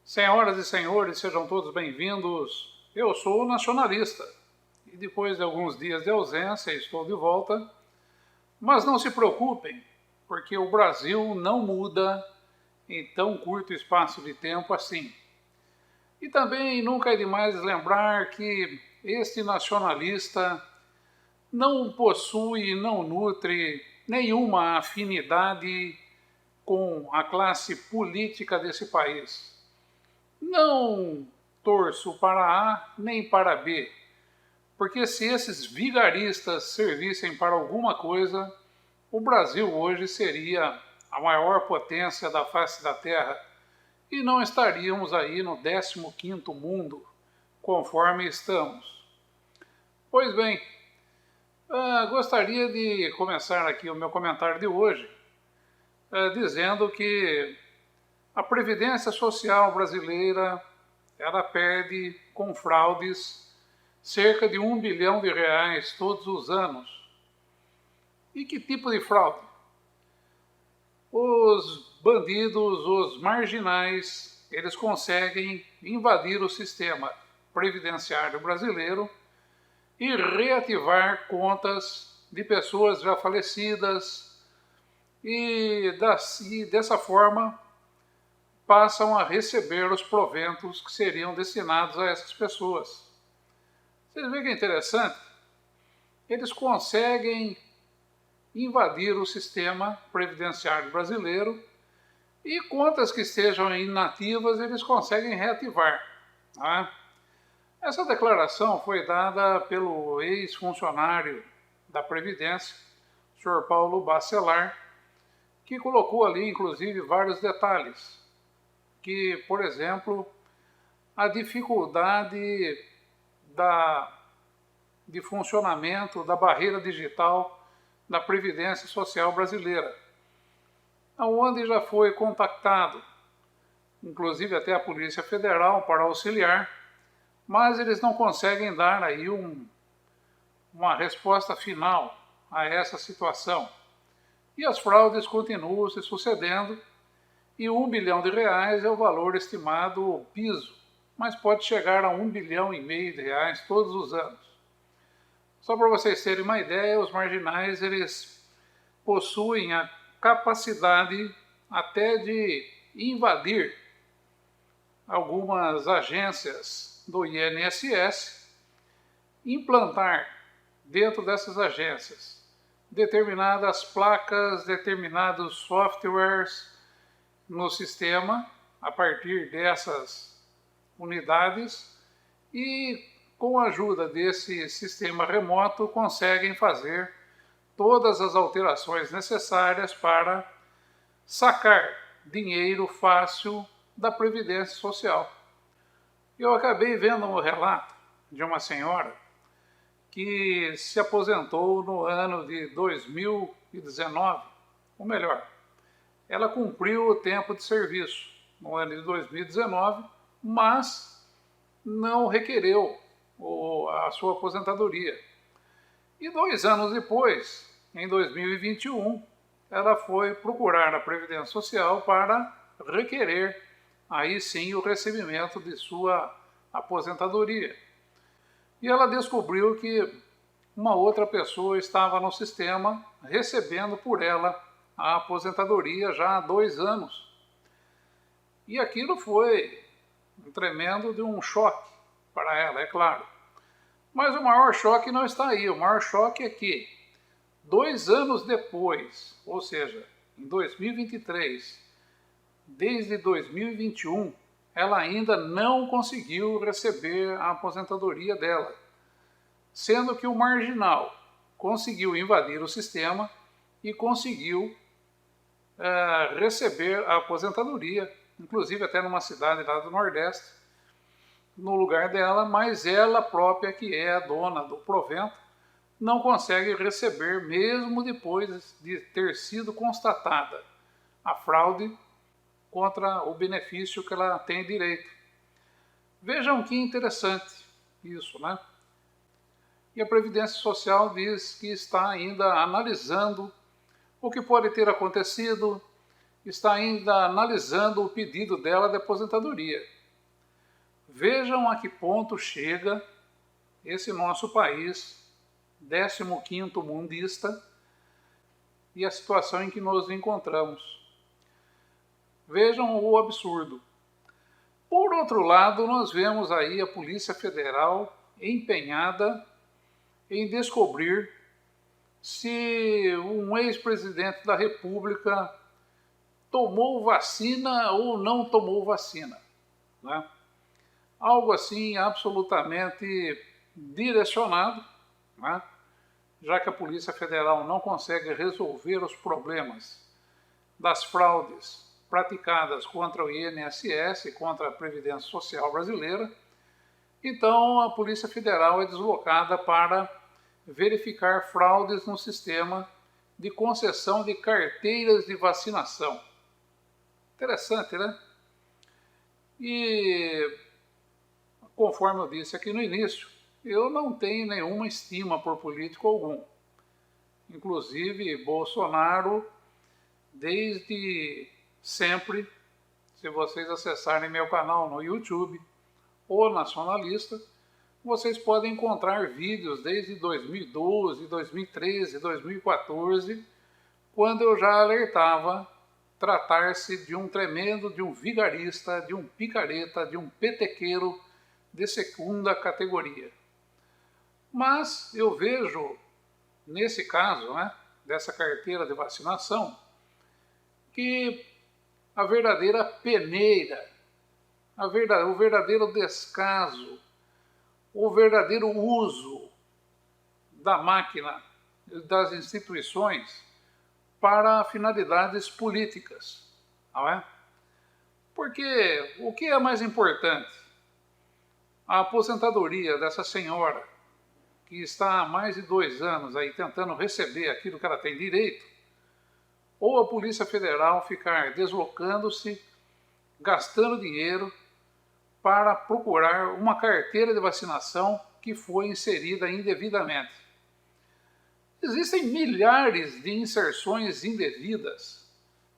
Senhoras e senhores, sejam todos bem-vindos. Eu sou o nacionalista e depois de alguns dias de ausência estou de volta. Mas não se preocupem, porque o Brasil não muda em tão curto espaço de tempo assim. E também nunca é demais lembrar que este nacionalista não possui, não nutre nenhuma afinidade com a classe política desse país. Não torço para A nem para B, porque se esses vigaristas servissem para alguma coisa, o Brasil hoje seria a maior potência da face da Terra e não estaríamos aí no 15º mundo, conforme estamos. Pois bem, gostaria de começar aqui o meu comentário de hoje dizendo que a Previdência Social brasileira ela perde com fraudes cerca de R$ 1 bilhão todos os anos. E que tipo de fraude? Os bandidos, os marginais, eles conseguem invadir o sistema previdenciário brasileiro e reativar contas de pessoas já falecidas e dessa forma passam a receber os proventos que seriam destinados a essas pessoas. Vocês veem que é interessante? Eles conseguem invadir o sistema previdenciário brasileiro e contas que estejam inativas eles conseguem reativar. Tá? Essa declaração foi dada pelo ex-funcionário da Previdência, o senhor Paulo Bacelar, que colocou ali, inclusive, vários detalhes. Que, por exemplo, a dificuldade de funcionamento da barreira digital da Previdência Social brasileira, onde já foi contactado, inclusive até a Polícia Federal, para auxiliar, mas eles não conseguem dar aí uma resposta final a essa situação. E as fraudes continuam se sucedendo, e R$ 1 bilhão é o valor estimado, o piso, mas pode chegar a R$ 1,5 bilhão todos os anos. Só para vocês terem uma ideia, os marginais eles possuem a capacidade até de invadir algumas agências do INSS, implantar dentro dessas agências determinadas placas, determinados softwares no sistema, a partir dessas unidades, e com a ajuda desse sistema remoto conseguem fazer todas as alterações necessárias para sacar dinheiro fácil da Previdência Social. Eu acabei vendo um relato de uma senhora que se aposentou no ano de 2019, ou melhor, ela cumpriu o tempo de serviço no ano de 2019, mas não requereu a sua aposentadoria. E 2 anos depois, em 2021, ela foi procurar a Previdência Social para requerer aí sim o recebimento de sua aposentadoria. E ela descobriu que uma outra pessoa estava no sistema recebendo por ela a aposentadoria já há 2 anos. E aquilo foi um tremendo de um choque para ela, é claro. Mas o maior choque não está aí. O maior choque é que 2 anos depois, ou seja, em 2023, desde 2021, ela ainda não conseguiu receber a aposentadoria dela, sendo que o marginal conseguiu invadir o sistema e conseguiu receber a aposentadoria, inclusive até numa cidade lá do Nordeste, no lugar dela, mas ela própria, que é a dona do provento, não consegue receber, mesmo depois de ter sido constatada a fraude contra o benefício que ela tem direito. Vejam que interessante isso, né? E a Previdência Social diz que está ainda analisando o que pode ter acontecido, está ainda analisando o pedido dela de aposentadoria. Vejam a que ponto chega esse nosso país, 15º mundista, e a situação em que nos encontramos. Vejam o absurdo. Por outro lado, nós vemos aí a Polícia Federal empenhada em descobrir se um ex-presidente da República tomou vacina ou não tomou vacina, né? Algo assim absolutamente direcionado, né? Já que a Polícia Federal não consegue resolver os problemas das fraudes praticadas contra o INSS e contra a Previdência Social brasileira, então a Polícia Federal é deslocada para verificar fraudes no sistema de concessão de carteiras de vacinação. Interessante, né? E, conforme eu disse aqui no início, eu não tenho nenhuma estima por político algum. Inclusive, Bolsonaro, desde sempre, se vocês acessarem meu canal no YouTube, O Nacionalista, vocês podem encontrar vídeos desde 2012, 2013, 2014, quando eu já alertava tratar-se de um tremendo, de um vigarista, de um picareta, de um petequeiro de segunda categoria. Mas eu vejo, nesse caso, né, dessa carteira de vacinação, que a verdadeira peneira, o verdadeiro descaso, o verdadeiro uso da máquina, das instituições, para finalidades políticas, não é? Porque o que é mais importante? A aposentadoria dessa senhora, que está há mais de 2 anos aí tentando receber aquilo que ela tem direito, ou a Polícia Federal ficar deslocando-se, gastando dinheiro para procurar uma carteira de vacinação que foi inserida indevidamente. Existem milhares de inserções indevidas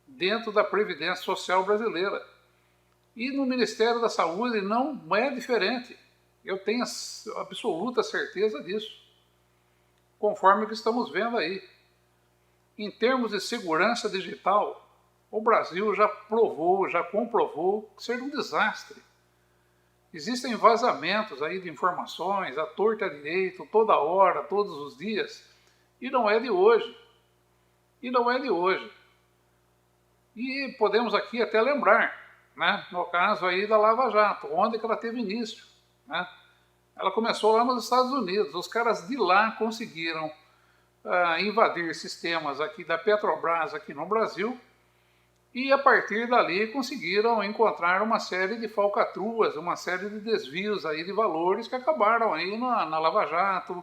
dentro da Previdência Social brasileira. E no Ministério da Saúde não é diferente. Eu tenho absoluta certeza disso, conforme o que estamos vendo aí. Em termos de segurança digital, o Brasil já provou, já comprovou ser um desastre. Existem vazamentos aí de informações, à torta e à direito, toda hora, todos os dias, e não é de hoje. E não é de hoje. E podemos aqui até lembrar, né, no caso aí da Lava Jato, onde que ela teve início, né? Ela começou lá nos Estados Unidos, os caras de lá conseguiram invadir sistemas aqui da Petrobras aqui no Brasil, e a partir dali conseguiram encontrar uma série de falcatruas, uma série de desvios aí de valores que acabaram aí na Lava Jato,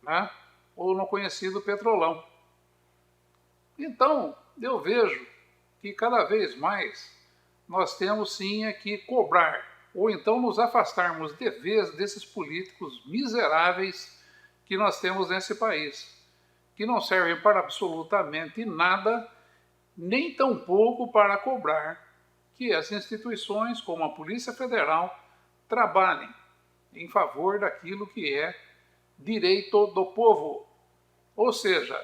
né, ou no conhecido Petrolão. Então, eu vejo que cada vez mais nós temos sim é que cobrar, ou então nos afastarmos de vez desses políticos miseráveis que nós temos nesse país, que não servem para absolutamente nada, nem tampouco para cobrar que as instituições, como a Polícia Federal, trabalhem em favor daquilo que é direito do povo. Ou seja,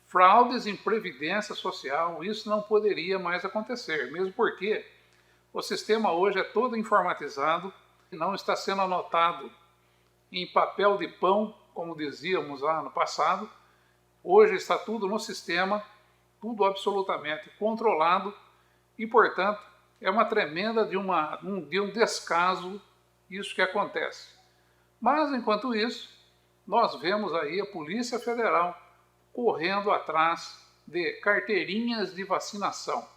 fraudes em previdência social, isso não poderia mais acontecer, mesmo porque o sistema hoje é todo informatizado, não está sendo anotado em papel de pão, como dizíamos lá no passado. Hoje está tudo no sistema, tudo absolutamente controlado e, portanto, é uma tremenda de um descaso isso que acontece. Mas, enquanto isso, nós vemos aí a Polícia Federal correndo atrás de carteirinhas de vacinação.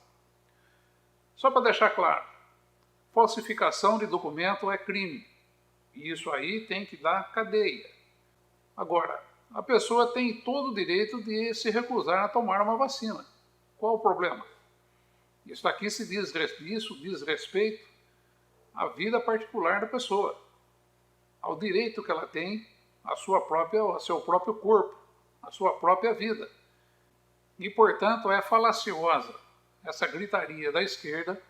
Só para deixar claro, falsificação de documento é crime. E isso aí tem que dar cadeia. Agora, a pessoa tem todo o direito de se recusar a tomar uma vacina. Qual o problema? Isso aqui diz respeito à vida particular da pessoa, ao direito que ela tem ao seu próprio corpo, à sua própria vida. E, portanto, é falaciosa essa gritaria da esquerda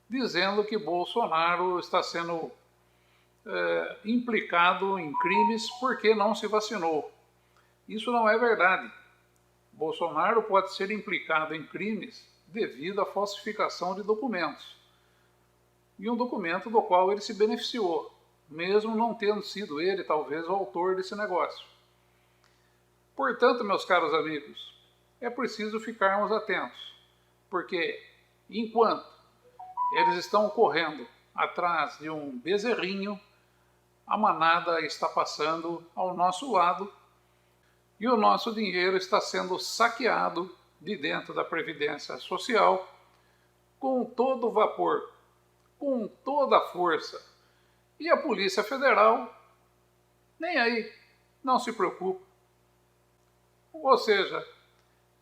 dizendo que Bolsonaro está sendo implicado em crimes porque não se vacinou. Isso não é verdade. Bolsonaro pode ser implicado em crimes devido à falsificação de documentos. E um documento do qual ele se beneficiou, mesmo não tendo sido ele, talvez, o autor desse negócio. Portanto, meus caros amigos, é preciso ficarmos atentos, porque enquanto eles estão correndo atrás de um bezerrinho, a manada está passando ao nosso lado e o nosso dinheiro está sendo saqueado de dentro da Previdência Social com todo o vapor, com toda a força. E a Polícia Federal, nem aí, não se preocupa. Ou seja,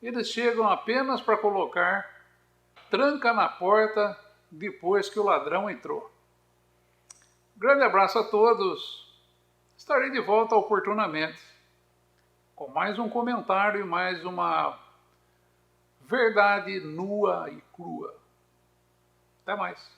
eles chegam apenas para colocar tranca na porta depois que o ladrão entrou. Grande abraço a todos. Estarei de volta oportunamente com mais um comentário e mais uma verdade nua e crua. Até mais.